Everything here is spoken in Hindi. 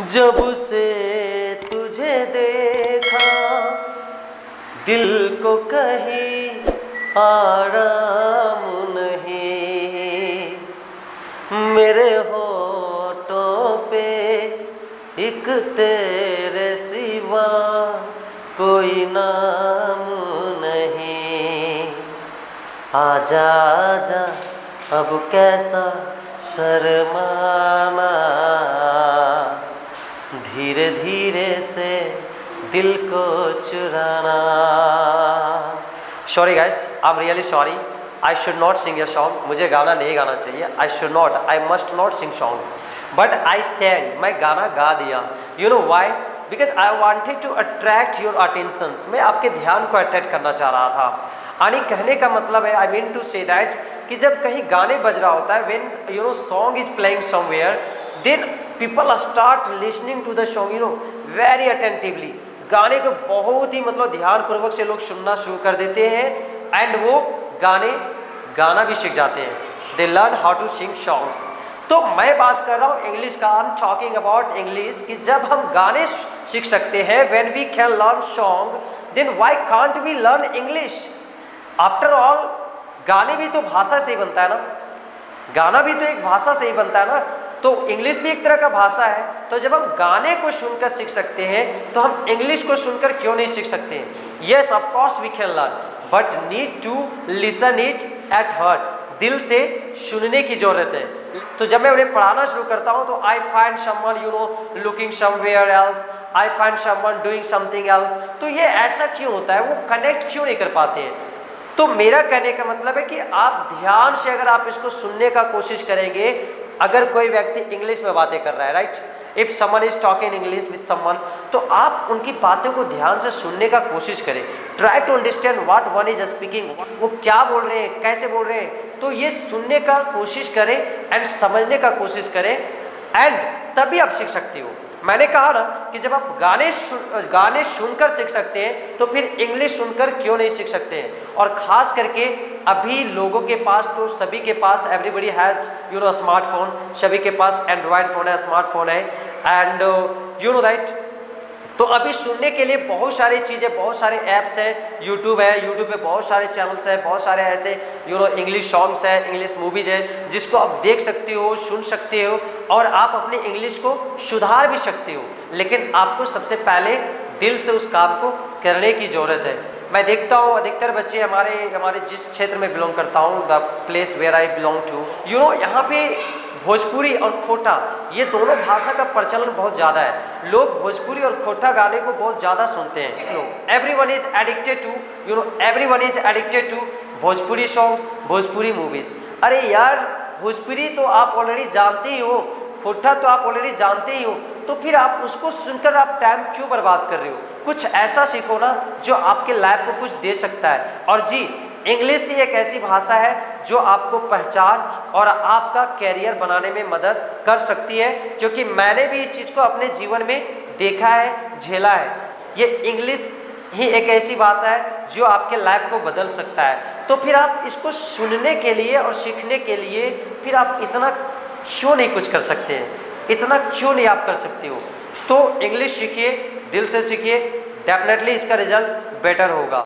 जब से तुझे देखा दिल को कहीं आराम नहीं, मेरे होठों पे एक तेरे सिवा कोई नाम नहीं। आजा आजा अब कैसा शर्माना, धीरे धीरे से दिल को चुराना। Sorry guys, I am really sorry, I should not sing your song. मुझे गाना नहीं गाना चाहिए, I should not, I must not sing song, but I sang, मैं गाना गा दिया। You know why? Because I wanted to attract your attentions, मैं आपके ध्यान को अट्रैक्ट करना चाह रहा था। यानी कहने का मतलब है, I mean to say that, कि जब कहीं गाने बज रहा होता है, when you know song is playing somewhere, then people start listening to the song, you know, very attentively. गाने को बहुत ही मतलब ध्यानपूर्वक से लोग सुनना शुरू कर देते हैं, एंड वो गाना भी सीख जाते हैं। They learn how to sing songs. तो मैं बात कर रहा हूँ इंग्लिश का, I am talking about English, कि जब हम गाने सीख सकते हैं, when we can learn song, then why can't we learn English? After all गाने भी तो भाषा से ही बनता है ना, गाना भी तो एक भाषा से ही बनता है ना, तो इंग्लिश भी एक तरह का भाषा है। तो जब हम गाने को सुनकर सीख सकते हैं, तो हम इंग्लिश को सुनकर क्यों नहीं सीख सकते हैं? Yes, of course we can learn, but need to listen it at heart, दिल से सुनने की जरूरत है। तो जब मैं उन्हें पढ़ाना शुरू करता हूँ, तो I find someone, you know, looking somewhere else, I find someone doing something else. तो ये ऐसा क्यों होता है? वो कनेक्ट क्यों नहीं कर पाते हैं? तो मेरा कहने का मतलब है कि आप ध्यान से अगर आप इसको सुनने का कोशिश करेंगे, अगर कोई व्यक्ति इंग्लिश में बातें कर रहा है, right, if someone is talking English with someone, तो आप उनकी बातों को ध्यान से सुनने का कोशिश करें। Try to understand what one is speaking, वो क्या बोल रहे हैं, कैसे बोल रहे हैं। तो ये सुनने का कोशिश करें एंड समझने का कोशिश करें, एंड तभी आप सीख सकते हो। मैंने कहा ना कि जब आप गाने सुनकर सीख सकते हैं, तो फिर इंग्लिश सुनकर क्यों नहीं सीख सकते हैं? और ख़ास करके अभी लोगों के पास, तो सभी के पास, everybody has you know smartphone, सभी के पास एंड्रॉयड फ़ोन है, स्मार्टफोन है, एंड यू नो दैट। तो अभी सुनने के लिए बहुत सारी चीज़ें, बहुत सारे ऐप्स हैं, यूट्यूब है, यूट्यूब पे बहुत सारे चैनल्स हैं, बहुत सारे ऐसे यू नो इंग्लिश सॉन्ग्स हैं, इंग्लिश मूवीज़ है, जिसको आप देख सकते हो, सुन सकते हो, और आप अपनी इंग्लिश को सुधार भी सकते हो। लेकिन आपको सबसे पहले दिल से उस काम को करने की ज़रूरत है। मैं देखता हूँ अधिकतर बच्चे हमारे जिस क्षेत्र में बिलोंग करता हूँ, the place where I belong to, you know, यहाँ पे भोजपुरी और खोटा, ये दोनों भाषा का प्रचलन बहुत ज़्यादा है। लोग भोजपुरी और खोटा गाने को बहुत ज़्यादा सुनते हैं। लोग everyone is addicted to, you know, everyone is addicted to Bhojpuri song, Bhojpuri movies. अरे यार, भोजपुरी तो आप ऑलरेडी जानते ही हो, खोटा तो आप ऑलरेडी जानते ही हो, तो फिर आप उसको सुनकर आप टाइम क्यों बर्बाद कर रहे हो? कुछ ऐसा सीखो ना जो आपके लाइफ को कुछ दे सकता है। और जी, इंग्लिश ही एक ऐसी भाषा है जो आपको पहचान और आपका कैरियर बनाने में मदद कर सकती है, क्योंकि मैंने भी इस चीज़ को अपने जीवन में देखा है, झेला है। ये इंग्लिश ही एक ऐसी भाषा है जो आपके लाइफ को बदल सकता है। तो फिर आप इसको सुनने के लिए और सीखने के लिए फिर आप इतना क्यों नहीं कुछ कर सकते हैं? इतना क्यों नहीं आप कर सकते हो? तो इंग्लिश सीखिए, दिल से सीखिए, डेफिनेटली इसका रिजल्ट बेटर होगा।